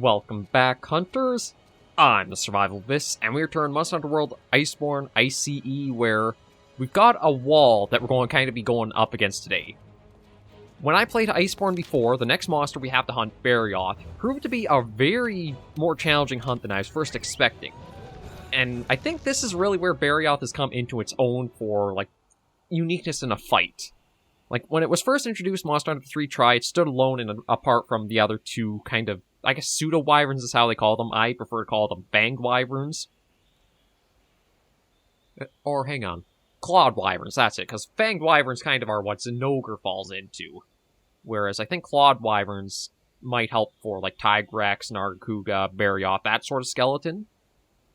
Welcome back, hunters! I'm the SurvivalVis, and we return Monster Hunter World Iceborne ICE, where we've got a wall that we're going to kind of be going up against today. When I played Iceborne before, the next monster we have to hunt, Barioth, proved to be a very more challenging hunt than I was first expecting. And I think this is really where Barioth has come into its own for, like, uniqueness in a fight. Like, when it was first introduced, Monster Hunter 3 Try, it stood alone and apart from the other two kind of, I guess, pseudo-wyverns is how they call them. I prefer to call them fanged wyverns. Or, hang on. Clawed Wyverns, that's it, because fanged wyverns kind of are what Zinogre falls into. Whereas I think Clawed Wyverns might help for, like, Tigrex, Nargacuga, Barioth, that sort of skeleton.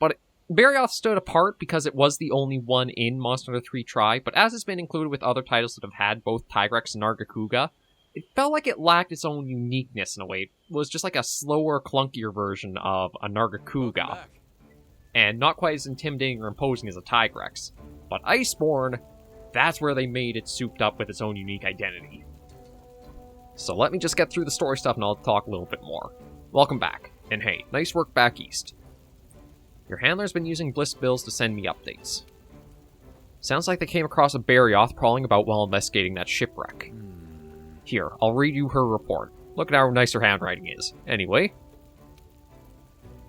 But Barioth stood apart because it was the only one in Monster Hunter 3 Try, but as it's been included with other titles that have had both Tigrex and Nargacuga, it felt like it lacked its own uniqueness in a way. It was just like a slower, clunkier version of a Nargacuga, and not quite as intimidating or imposing as a Tigrex. But Iceborne, that's where they made it souped up with its own unique identity. So let me just get through the story stuff and I'll talk a little bit more. Welcome back, and hey, nice work back east. Your handler's been using Bliss Bills to send me updates. Sounds like they came across a Barioth prowling about while investigating that shipwreck. Here, I'll read you her report. Look at how nice her handwriting is. Anyway.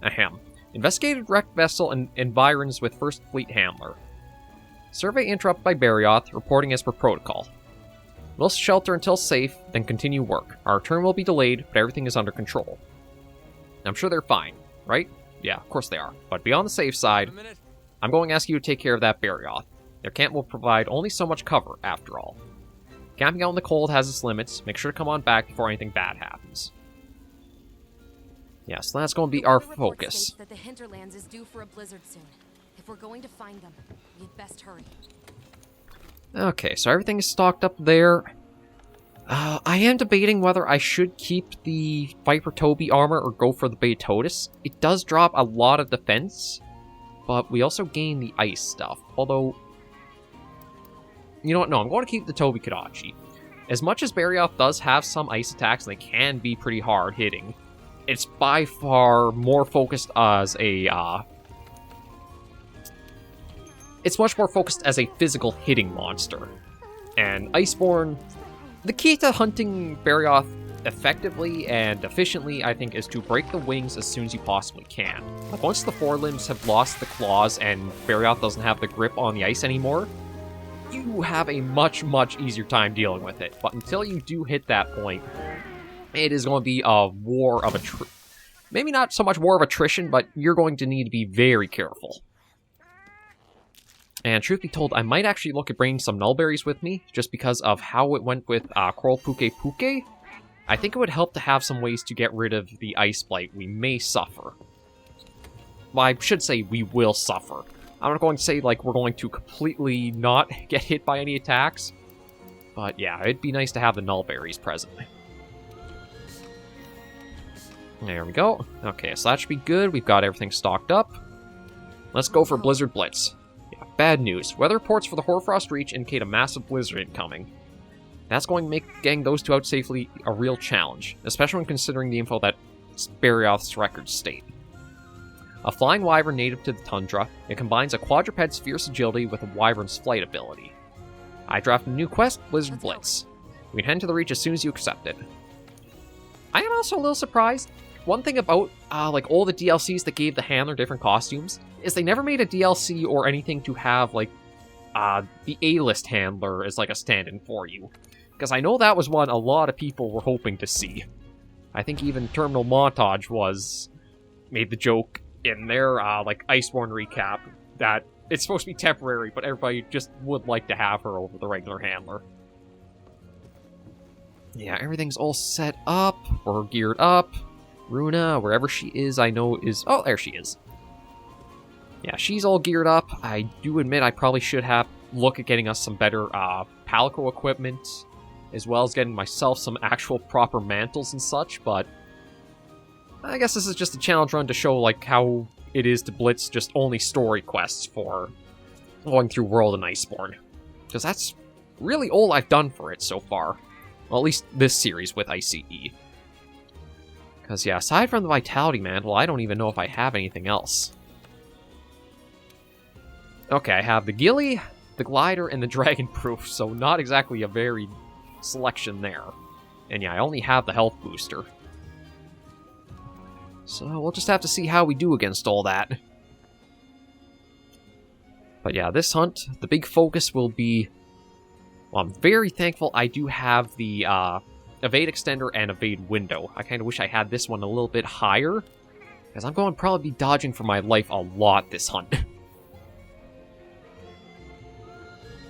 Ahem. Investigated wrecked vessel and environs with First Fleet Handler. Survey interrupted by Barioth, reporting as per protocol. We'll shelter until safe, then continue work. Our return will be delayed, but everything is under control. I'm sure they're fine, right? Yeah, of course they are. But be on the safe side, I'm going to ask you to take care of that Barioth. Their camp will provide only so much cover, after all. Camping out in the cold has its limits. Make sure to come on back before anything bad happens. Yes, that's going to be our focus. That the hinterlands is due for a blizzard soon. If we're going to find them, we'd best hurry. Okay, so everything is stocked up there. I am debating whether I should keep the Viper Toby armor or go for the Beatotus. It does drop a lot of defense, but we also gain the ice stuff. Although, you know what? No, I'm going to keep the Toby Kadachi. As much as Barioth does have some ice attacks, and they can be pretty hard hitting, it's by far more focused as a, it's much more focused as a physical hitting monster. And Iceborne, the key to hunting Barioth effectively and efficiently, I think, is to break the wings as soon as you possibly can. Like, once the forelimbs have lost the claws and Barioth doesn't have the grip on the ice anymore, you have a much, much easier time dealing with it. But until you do hit that point, it is going to be a war of maybe not so much war of attrition, but you're going to need to be very careful. And truth be told, I might actually look at bringing some nullberries with me, just because of how it went with Coral Puke Puke. I think it would help to have some ways to get rid of the ice blight we may suffer. Well, I should say we will suffer. I'm not going to say, like, we're going to completely not get hit by any attacks. But yeah, it'd be nice to have the nullberries present. There we go. Okay, so that should be good. We've got everything stocked up. Let's go for Blizzard Blitz. Bad news. Weather reports for the Hoarfrost Reach indicate a massive blizzard incoming. That's going to make getting those two out safely a real challenge, especially when considering the info that Barioth's records state. A flying wyvern native to the tundra, it combines a quadruped's fierce agility with a wyvern's flight ability. I drafted a new quest, Blizzard Blitz. We can head to the Reach as soon as you accept it. I am also a little surprised. One thing about, like, all the DLCs that gave the handler different costumes is they never made a DLC or anything to have, like, the A-list handler as, like, a stand-in for you. Because I know that was one a lot of people were hoping to see. I think even Terminal Montage made the joke in their, like, Iceborne recap that it's supposed to be temporary, but everybody just would like to have her over the regular handler. Yeah, everything's all set up, or geared up. Runa, wherever she is, I know is... Oh, there she is. Yeah, she's all geared up. I do admit I probably should have look at getting us some better Palico equipment, as well as getting myself some actual proper mantles and such, but I guess this is just a challenge run to show, like, how it is to blitz just only story quests for going through World and Iceborne. Because that's really all I've done for it so far. Well, at least this series with ICE. Because, yeah, aside from the Vitality Mantle, I don't even know if I have anything else. Okay, I have the Ghillie, the Glider, and the Dragon Proof, so not exactly a varied selection there. And yeah, I only have the health booster. So we'll just have to see how we do against all that. But yeah, this hunt, the big focus will be... Well, I'm very thankful I do have the Evade Extender and Evade Window. I kind of wish I had this one a little bit higher, because I'm going to probably be dodging for my life a lot this hunt.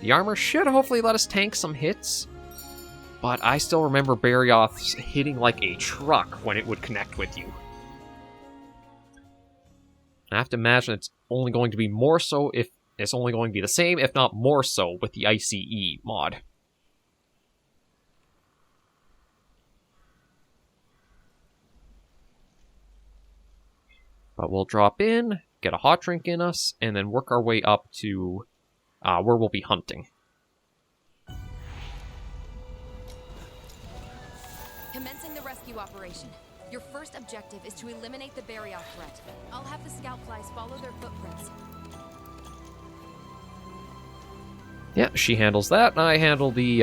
The armor should hopefully let us tank some hits, but I still remember Barioth hitting like a truck when it would connect with you. I have to imagine it's only going to be more so if it's only going to be the same, if not more so, with the ICE mod. But we'll drop in, get a hot drink in us, and then work our way up to where we'll be hunting. Commencing the rescue operation. Your first objective is to eliminate the Barioth threat. I'll have the scout flies follow their footprints. Yeah, she handles that, and I handle the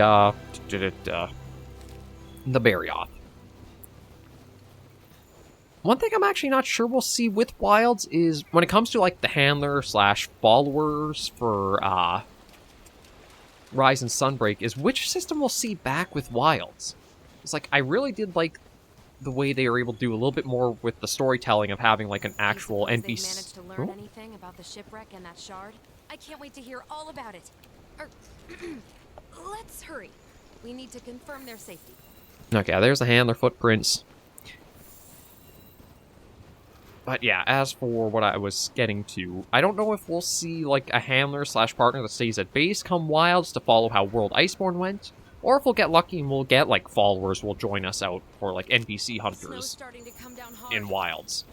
Barioth. One thing I'm actually not sure we'll see with Wilds is when it comes to like the handler / followers for Rise and Sunbreak is which system we'll see back with Wilds. It's like I really did like the way they were able to do a little bit more with the storytelling of having like an actual NPC. They managed to learn anything about the shipwreck and that shard? I can't wait to hear all about it. Let's hurry. We need to confirm their safety. Okay, there's the handler footprints. But yeah, as for what I was getting to, I don't know if we'll see like a handler / partner that stays at base come Wilds to follow how World Iceborne went, or if we'll get lucky and we'll get like followers will join us out for like NPC hunters in Wilds.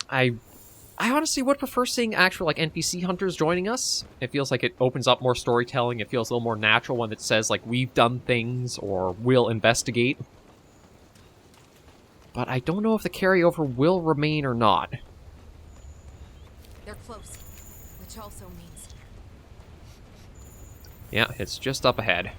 I honestly would prefer seeing actual like NPC hunters joining us. It feels like it opens up more storytelling. It feels a little more natural when it says like we've done things or we'll investigate. But I don't know if the carryover will remain or not. They're close, which also means... Yeah, it's just up ahead.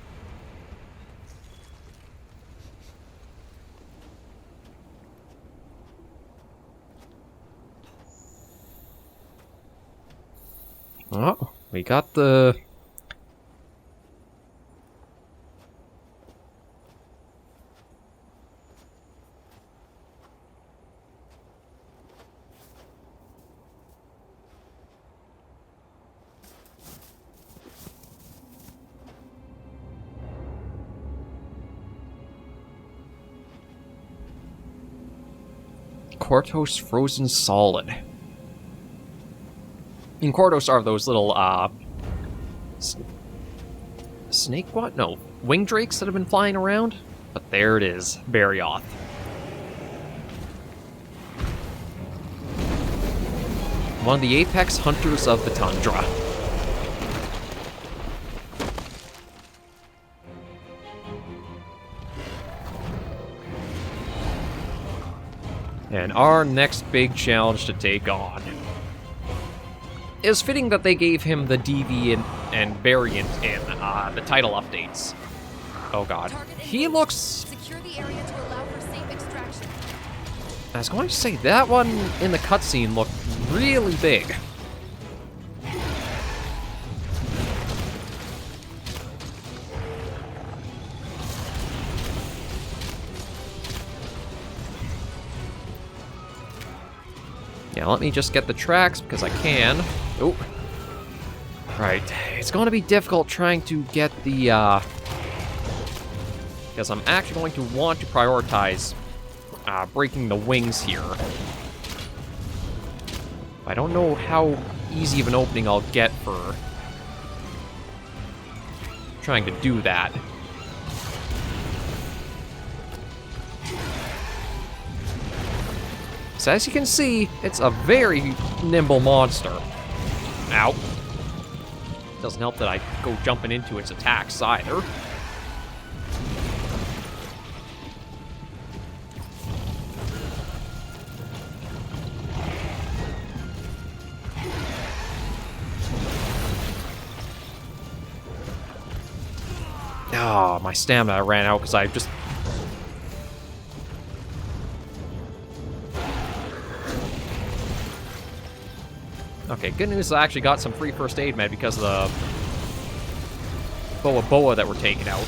Oh, we got the... Quartos Frozen Solid. And Quartos are those little, snake what? No, wing drakes that have been flying around. But there it is, Barioth. One of the apex hunters of the tundra. And our next big challenge to take on. It was fitting that they gave him the deviant and variant in the title updates. Oh god. He looks... Secure the area to allow for safe extraction. I was going to say, that one in the cutscene looked really big. Yeah, let me just get the tracks, because I can. Oh. Right. It's going to be difficult trying to get the, because I'm actually going to want to prioritize breaking the wings here. I don't know how easy of an opening I'll get for trying to do that. So as you can see, it's a very nimble monster. Ow. Doesn't help that I go jumping into its attacks either. Ah, my stamina ran out because I just... Okay, good news is I actually got some free first aid med because of the boa that were taken out.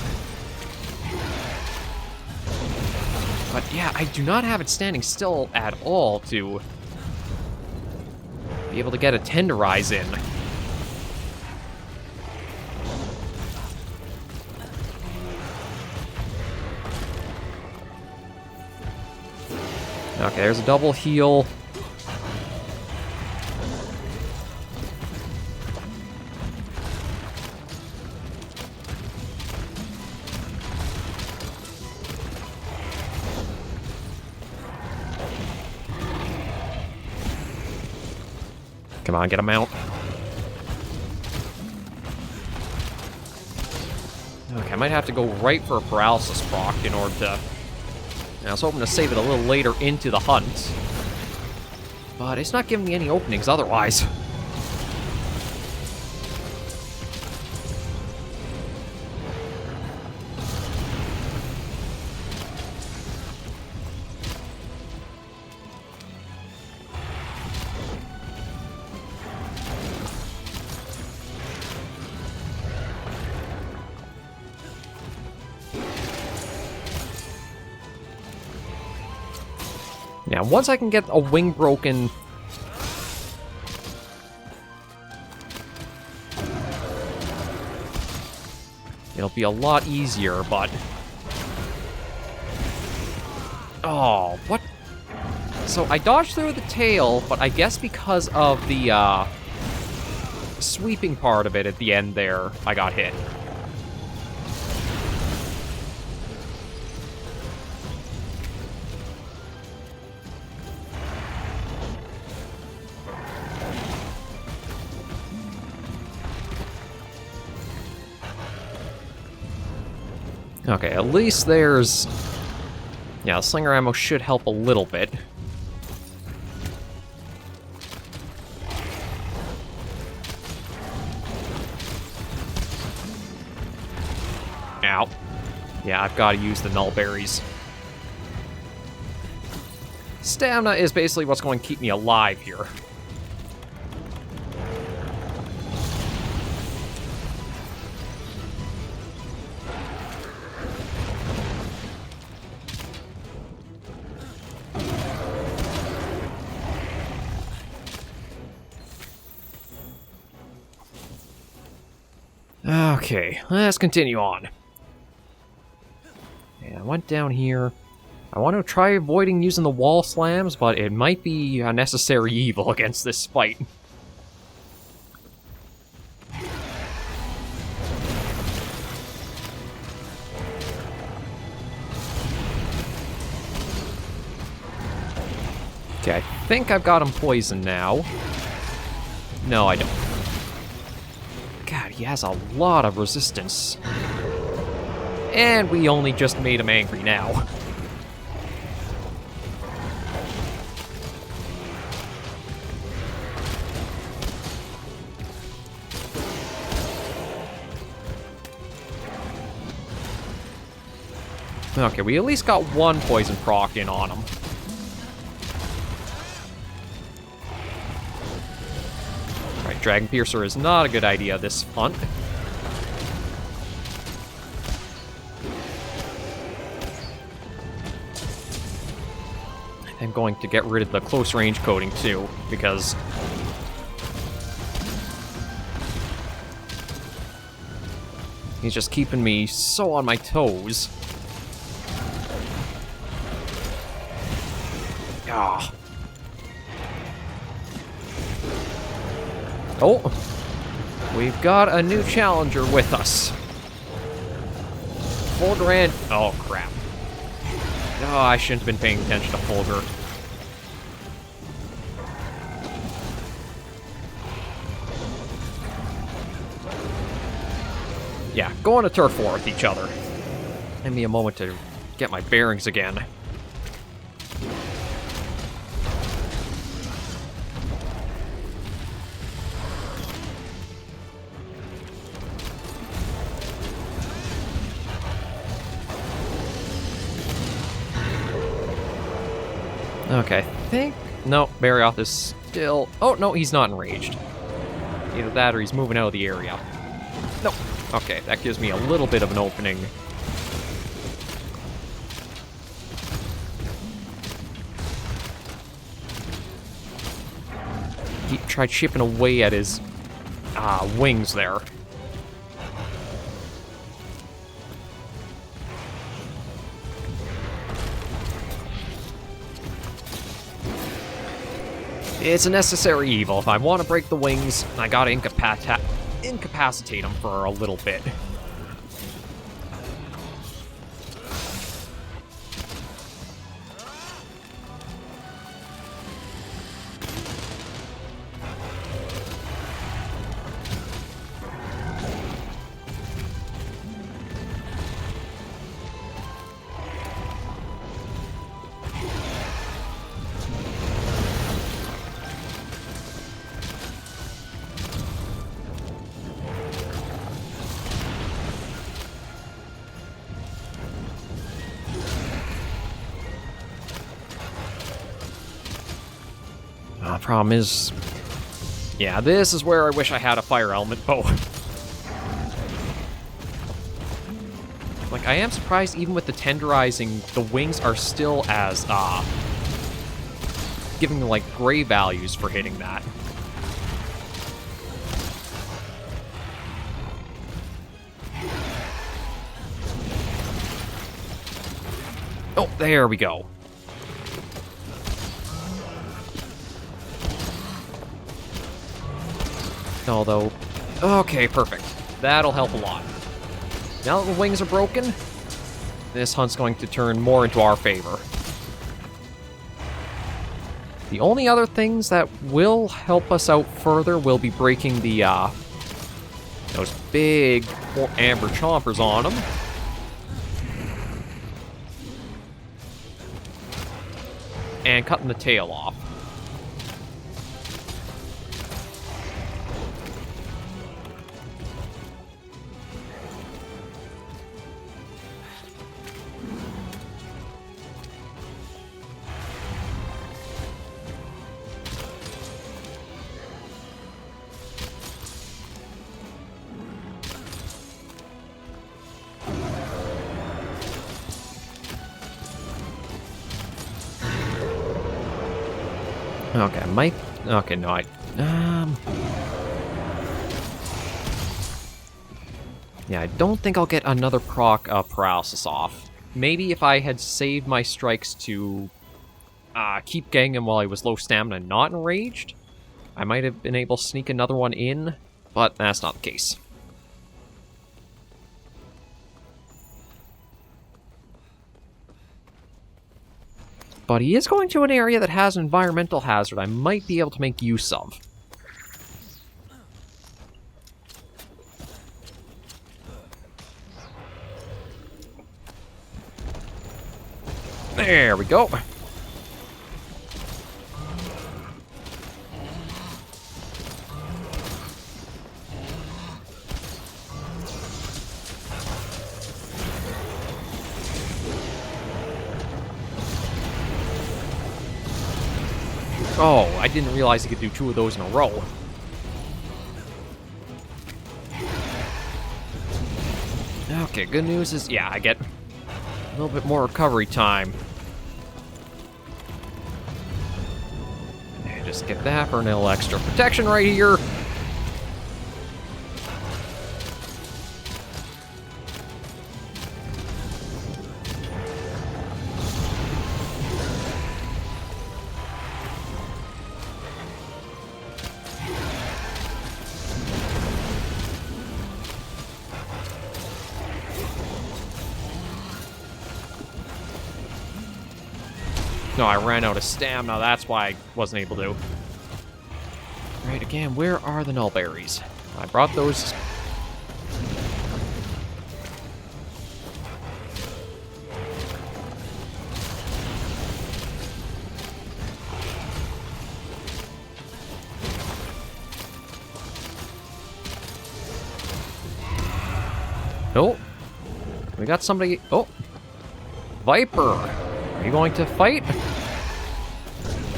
But yeah, I do not have it standing still at all to be able to get a tenderize in. Okay, there's a double heal. Come on, get him out. Okay, I might have to go right for a paralysis proc in order to... I was hoping to save it a little later into the hunt. But it's not giving me any openings otherwise. Yeah, once I can get a wing broken... it'll be a lot easier, but... Oh, what? So I dodged through the tail, but I guess because of the, sweeping part of it at the end there, I got hit. Okay, at least there's... yeah, the slinger ammo should help a little bit. Ow. Yeah, I've got to use the null berries. Stamina is basically what's going to keep me alive here. Okay, let's continue on. Yeah, I went down here. I want to try avoiding using the wall slams, but it might be a necessary evil against this fight. Okay, I think I've got him poisoned now. No, I don't. God, he has a lot of resistance. And we only just made him angry now. Okay, we at least got one poison proc in on him. Right, Dragon Piercer is not a good idea this hunt. I'm going to get rid of the close range coating too, because he's just keeping me so on my toes. Ah. Oh, we've got a new challenger with us. Fulgur and... oh, crap. Oh, I shouldn't have been paying attention to Fulgur. Yeah, go on a turf war with each other. Give me a moment to get my bearings again. Okay, I think... No, Barioth is still... Oh, no, he's not enraged. Either that or he's moving out of the area. No. Okay, that gives me a little bit of an opening. He tried chipping away at his wings there. It's a necessary evil. If I want to break the wings, I gotta incapacitate him for a little bit. Problem is... Yeah, this is where I wish I had a fire element bow. Like, I am surprised even with the tenderizing, the wings are still as, giving them, like, gray values for hitting that. Oh, there we go. Although, okay, perfect. That'll help a lot. Now that the wings are broken, this hunt's going to turn more into our favor. The only other things that will help us out further will be breaking the, those big amber chompers on them. And cutting the tail off. Okay, might... Okay, no, Yeah, I don't think I'll get another proc paralysis off. Maybe if I had saved my strikes to keep getting him while he was low stamina and not enraged, I might have been able to sneak another one in, but that's not the case. But he is going to an area that has an environmental hazard I might be able to make use of. There we go. Oh, I didn't realize he could do two of those in a row. Okay, good news is, yeah, I get a little bit more recovery time. And just get that for a little extra protection right here. No, I ran out of stamina, that's why I wasn't able to. Right, again, where are the null berries? I brought those. Oh, we got somebody. Oh, Viper. Are you going to fight?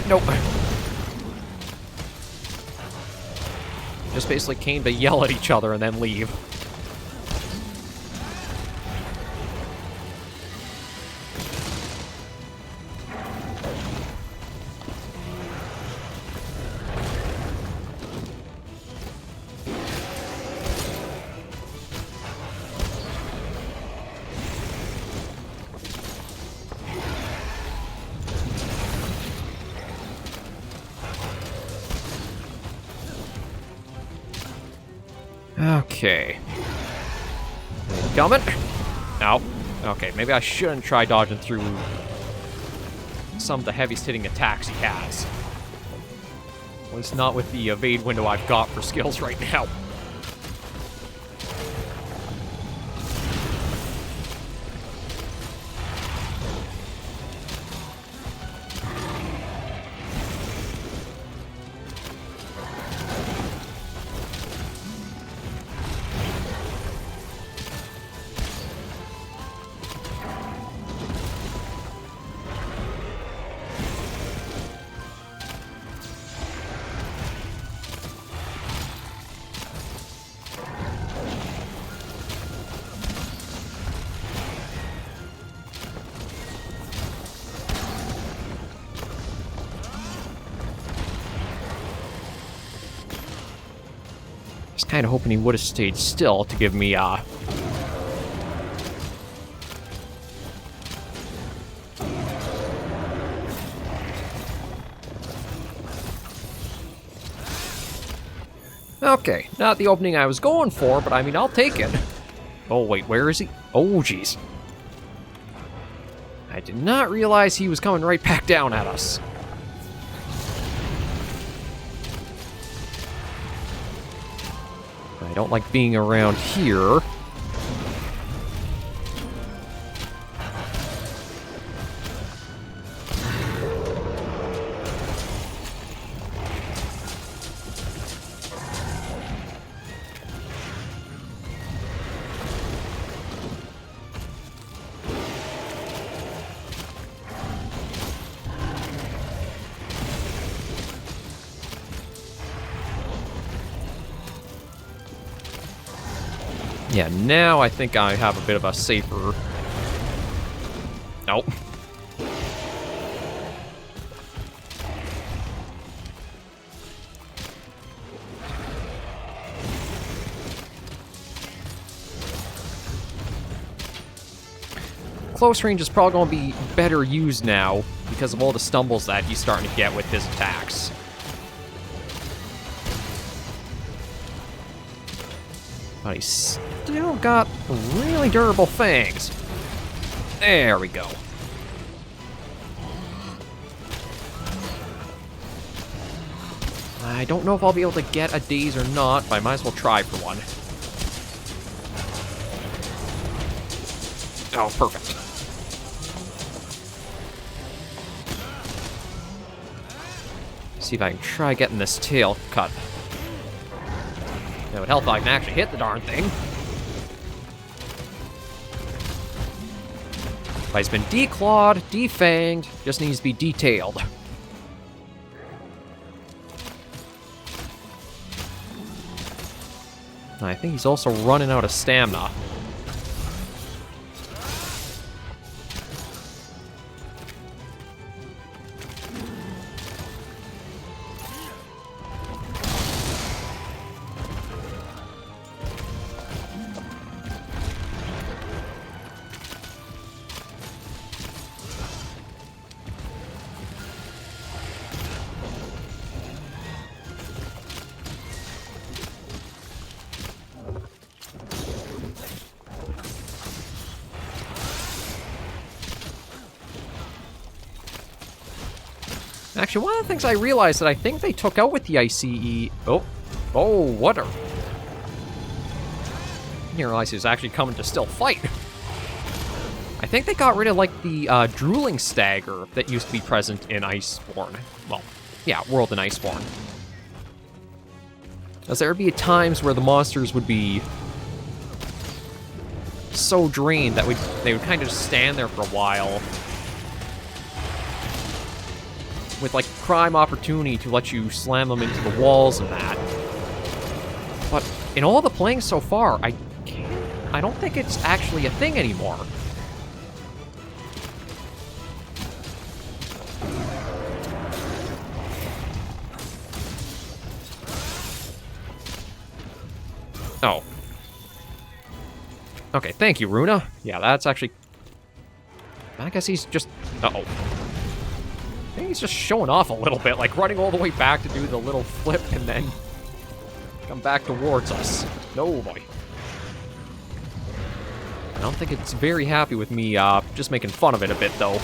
Nope. Just basically came to yell at each other and then leave. Okay. Coming. Ow. Okay, maybe I shouldn't try dodging through some of the heaviest hitting attacks he has. At least not with the evade window I've got for skills right now. Kind of hoping he would have stayed still to give me Okay, not the opening I was going for, but I mean, I'll take it. Oh, wait, where is he? Oh, jeez. I did not realize he was coming right back down at us. I don't like being around here. Yeah, now I think I have a bit of a safer... Nope. Close range is probably going to be better used now because of all the stumbles that he's starting to get with his attacks. But he's still got really durable fangs. There we go. I don't know if I'll be able to get a daze or not, but I might as well try for one. Oh, perfect. See if I can try getting this tail cut. It would help if I can actually hit the darn thing. But he's been declawed, defanged, just needs to be detailed. I think he's also running out of stamina. Actually, one of the things I realized that I think they took out with the ICE... Oh, water. I didn't realize he was actually coming to still fight. I think they got rid of, like, the drooling stagger that used to be present in Iceborne. Well, yeah, World in Iceborne. As there would be times where the monsters would be so drained that they would kind of just stand there for a while. with, like, prime opportunity to let you slam them into the walls and that. But in all the playing so far, I don't think it's actually a thing anymore. Oh. Okay, thank you, Runa. Yeah, that's actually... I guess he's just... Uh-oh. I think he's just showing off a little bit, like running all the way back to do the little flip and then come back towards us. No, boy. I don't think it's very happy with me just making fun of it a bit, though.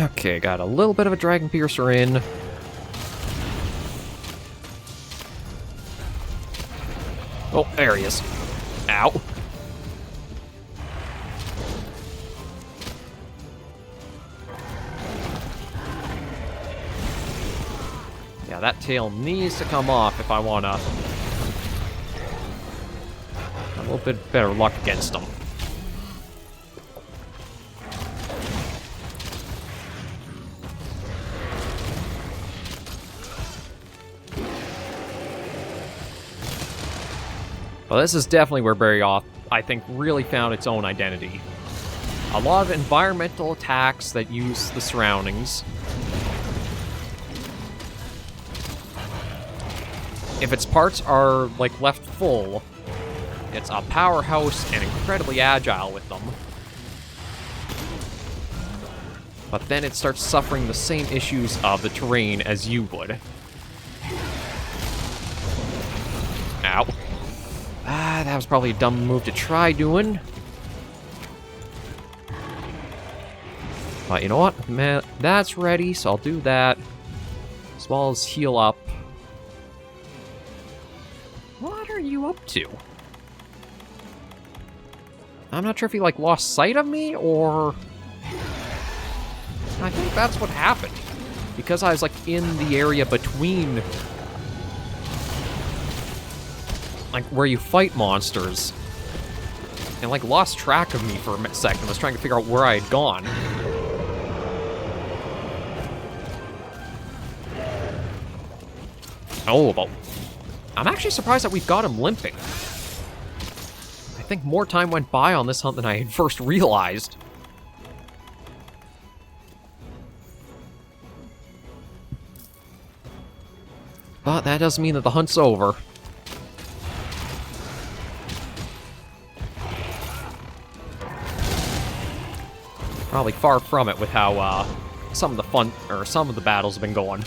Okay, got a little bit of a Dragon Piercer in. Oh, there he is. Ow. Yeah, that tail needs to come off if I want to... a little bit better luck against him. Well, this is definitely where Barioth, I think, really found its own identity. A lot of environmental attacks that use the surroundings. If its parts are, like, left full, it's a powerhouse and incredibly agile with them. But then it starts suffering the same issues of the terrain as you would. Ow. That was probably a dumb move to try doing. But you know what? Man, that's ready, so I'll do that. As well as heal up. What are you up to? I'm not sure if he, like, lost sight of me, or... I think that's what happened. Because I was, like, in the area between... like, where you fight monsters. And, like, lost track of me for a second. I was trying to figure out where I had gone. Oh, well... I'm actually surprised that we've got him limping. I think more time went by on this hunt than I had first realized. But that doesn't mean that the hunt's over. Probably far from it with how some of the battles have been going.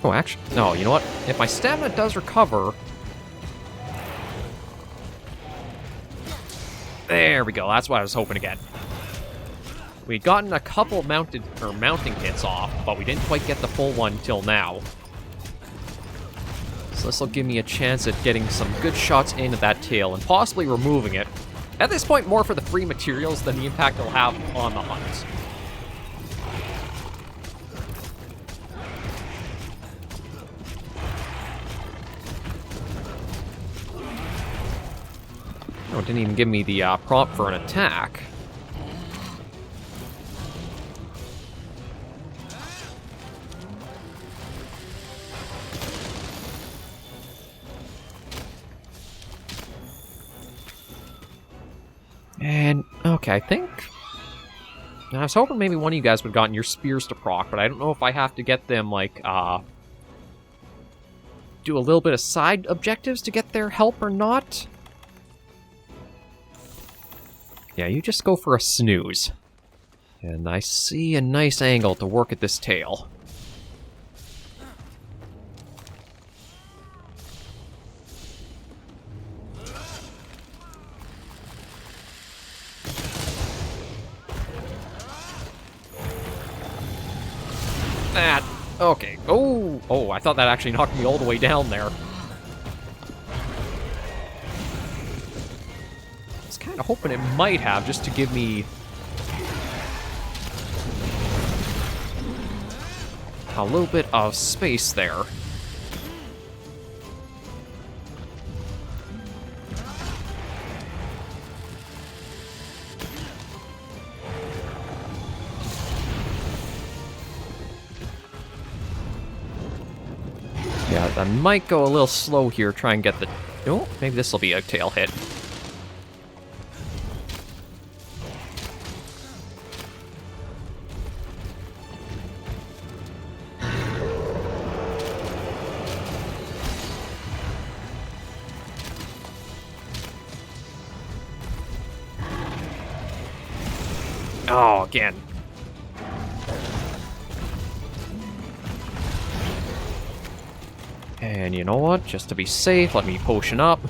Oh, actually, no, you know what? If my stamina does recover... There we go, that's what I was hoping to get. We'd gotten a couple mounting hits off, but we didn't quite get the full one till now. So this will give me a chance at getting some good shots into that tail and possibly removing it. At this point, more for the free materials than the impact it'll have on the hunt. Oh, it didn't even give me the prompt for an attack. And, okay, I think... I was hoping maybe one of you guys would have gotten your spears to proc, but I don't know if I have to get them, like, do a little bit of side objectives to get their help or not. Yeah, you just go for a snooze. And I see a nice angle to work at this tail. that. Okay. Oh, oh, I thought that actually knocked me all the way down there. I was kind of hoping it might have, just to give me a little bit of space there. Yeah, I might go a little slow here, try and get the... Oh, maybe this will be a tail hit. Oh, again. And you know what? Just to be safe, let me potion up.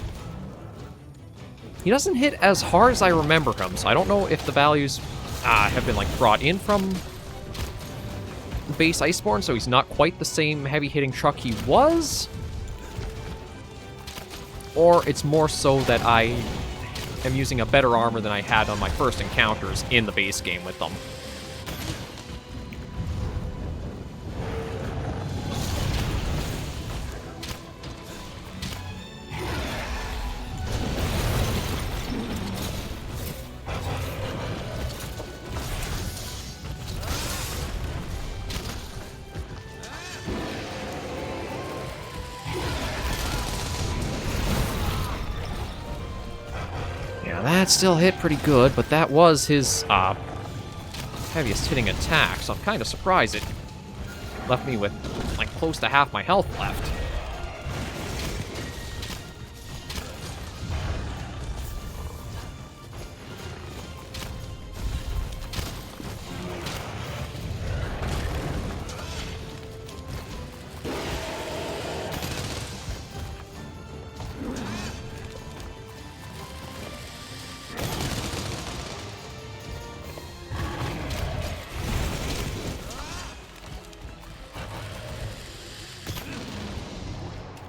He doesn't hit as hard as I remember him, so I don't know if the values have been, like, brought in from base Iceborne, so he's not quite the same heavy-hitting truck he was. Or it's more so that I am using a better armor than I had on my first encounters in the base game with them. That still hit pretty good, but that was his heaviest hitting attack, so I'm kind of surprised it left me with like close to half my health left.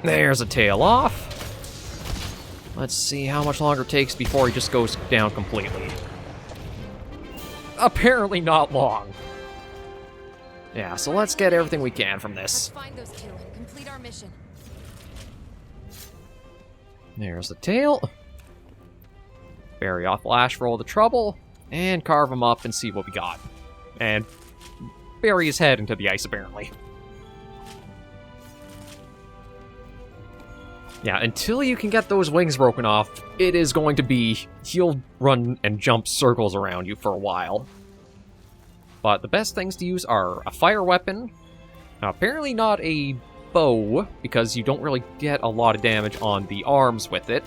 There's a tail off. Let's see how much longer it takes before he just goes down completely. Apparently not long. Yeah, so let's get everything we can from this. Let's find those two and complete our mission. There's the tail. Barioth Lash for all the trouble, and carve him up and see what we got. And bury his head into the ice, apparently. Yeah, until you can get those wings broken off, it is going to be... he'll run and jump circles around you for a while. But the best things to use are a fire weapon. Apparently not a bow, because you don't really get a lot of damage on the arms with it.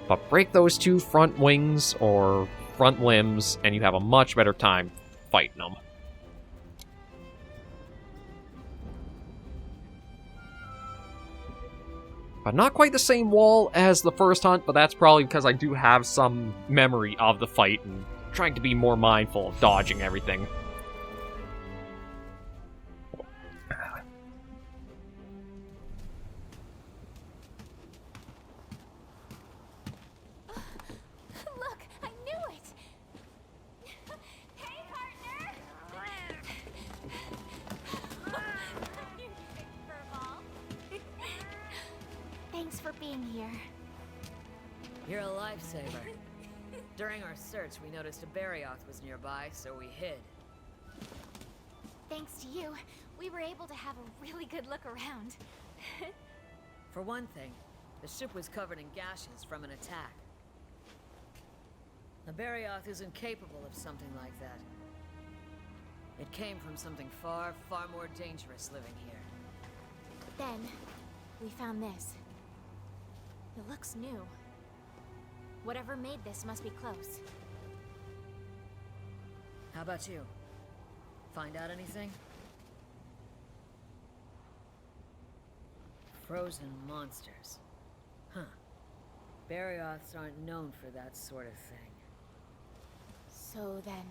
But break those two front wings or front limbs, and you have a much better time fighting them. But not quite the same wall as the first hunt, but that's probably because I do have some memory of the fight and trying to be more mindful of dodging everything. Look, I knew it! Hey, partner! You big furball. Thanks for being here. You're a lifesaver. During our search, we noticed a Barioth was nearby, so we hid. Thanks to you, we were able to have a really good look around. For one thing, the ship was covered in gashes from an attack. The Barioth isn't capable of something like that. It came from something far, far more dangerous living here. Then, we found this. It looks new. Whatever made this must be close. How about you? Find out anything? Frozen monsters. Huh. Barioths aren't known for that sort of thing. So then...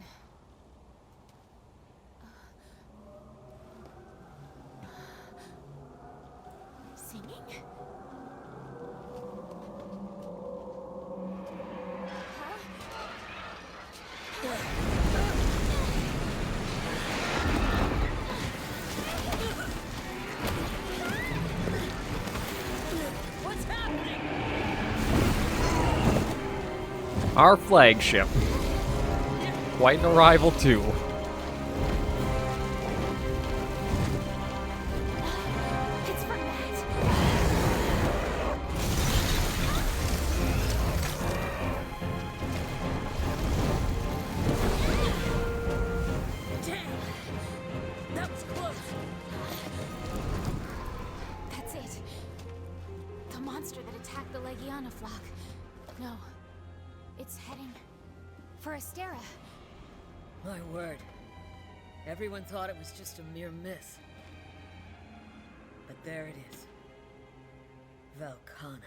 What's happening? Our flagship. Quite an arrival, too. It's from that. Damn! That was close. That's it. The monster that attacked the Legiana flock. No. It's heading for Astera. My word. Everyone thought it was just a mere myth. But there it is. Velkhana.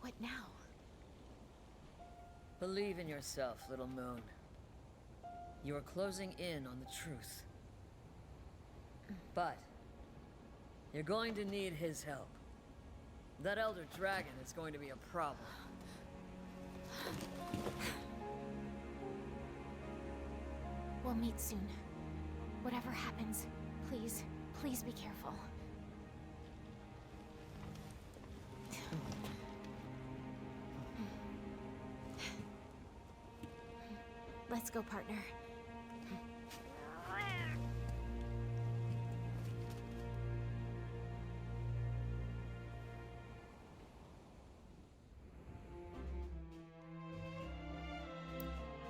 What now? Believe in yourself, little moon. You are closing in on the truth. But you're going to need his help. That elder dragon is going to be a problem. We'll meet soon. Whatever happens, please, please be careful. Let's go, partner.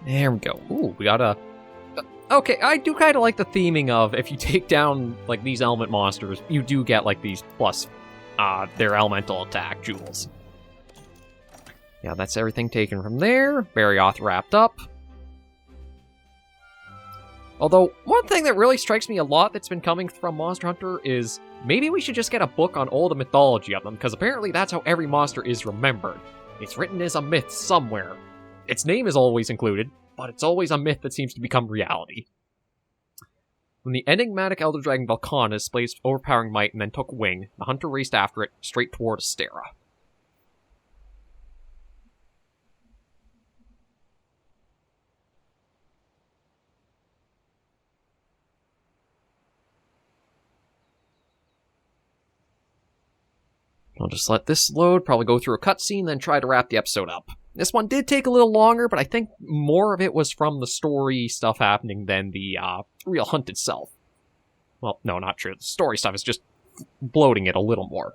There we go. Ooh, we got a... Okay, I do kind of like the theming of if you take down, like, these element monsters, you do get, like, these plus their elemental attack jewels. Yeah, that's everything taken from there. Barioth wrapped up. Although, one thing that really strikes me a lot that's been coming from Monster Hunter is maybe we should just get a book on all the mythology of them, because apparently that's how every monster is remembered. It's written as a myth somewhere. Its name is always included, but it's always a myth that seems to become reality. When the enigmatic Elder Dragon Velkhana displayed overpowering might and then took wing, the hunter raced after it, straight toward Astera. I'll just let this load, probably go through a cutscene, then try to wrap the episode up. This one did take a little longer, but I think more of it was from the story stuff happening than the real hunt itself. Well, no, not true. The story stuff is just bloating it a little more.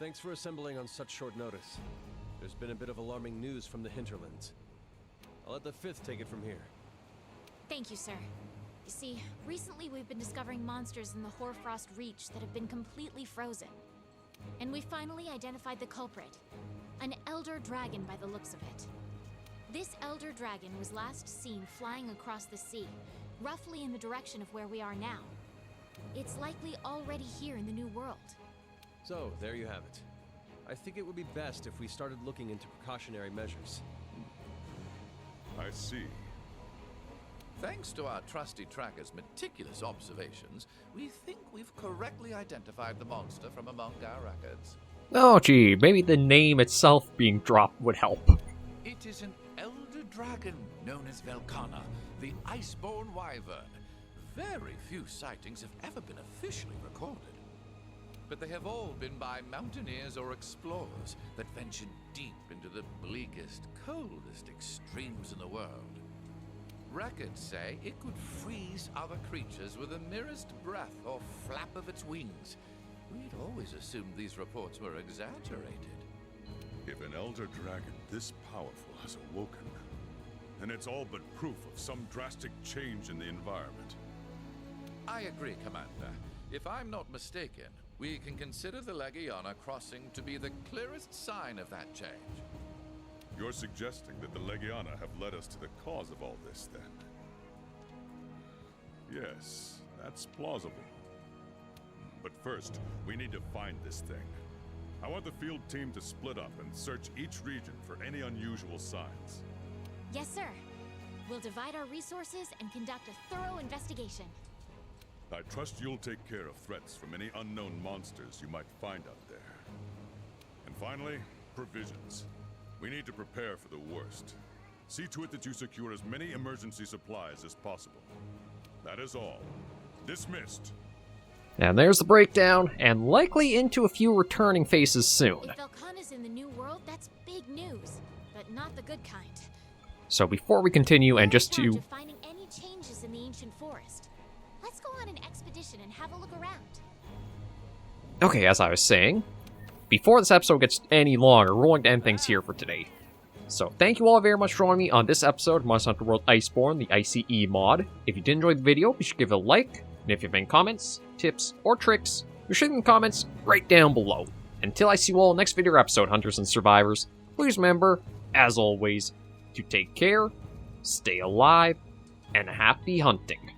Thanks for assembling on such short notice. There's been a bit of alarming news from the hinterlands. I'll let the 5th take it from here. Thank you, sir. You see, recently we've been discovering monsters in the Hoarfrost Reach that have been completely frozen. And we finally identified the culprit. An elder dragon by the looks of it. This elder dragon was last seen flying across the sea, roughly in the direction of where we are now. It's likely already here in the New World. So, there you have it. I think it would be best if we started looking into precautionary measures. I see. Thanks to our trusty tracker's meticulous observations, we think we've correctly identified the monster from among our records. Oh gee, maybe the name itself being dropped would help. It is an elder dragon known as Velkhana, the Iceborne Wyvern. Very few sightings have ever been officially recorded. But they have all been by mountaineers or explorers that ventured deep into the bleakest, coldest extremes in the world. Records say it could freeze other creatures with the merest breath or flap of its wings. We'd always assumed these reports were exaggerated. If an elder dragon this powerful has awoken, then it's all but proof of some drastic change in the environment. I agree, Commander. If I'm not mistaken, we can consider the Legiana crossing to be the clearest sign of that change. You're suggesting that the Legiana have led us to the cause of all this, then? Yes, that's plausible. But first, we need to find this thing. I want the field team to split up and search each region for any unusual signs. Yes, sir. We'll divide our resources and conduct a thorough investigation. I trust you'll take care of threats from any unknown monsters you might find out there. And finally, provisions. We need to prepare for the worst. See to it that you secure as many emergency supplies as possible. That is all. Dismissed. And there's the breakdown, and likely into a few returning faces soon. If Velkhana's in the new world, that's big news, but not the good kind. So before we continue, and just We're in to... charge of finding any changes in the ancient forest. Let's go on an expedition and have a look around. Okay, as I was saying, before this episode gets any longer, we're going to end things here for today. So thank you all very much for joining me on this episode of Monster Hunter World Iceborne, the ICE mod. If you did enjoy the video, be sure to give it a like, and if you have any comments, tips, or tricks, be sure to leave them in the comments right down below. Until I see you all in the next video or episode, Hunters and Survivors, please remember, as always, to take care, stay alive, and happy hunting.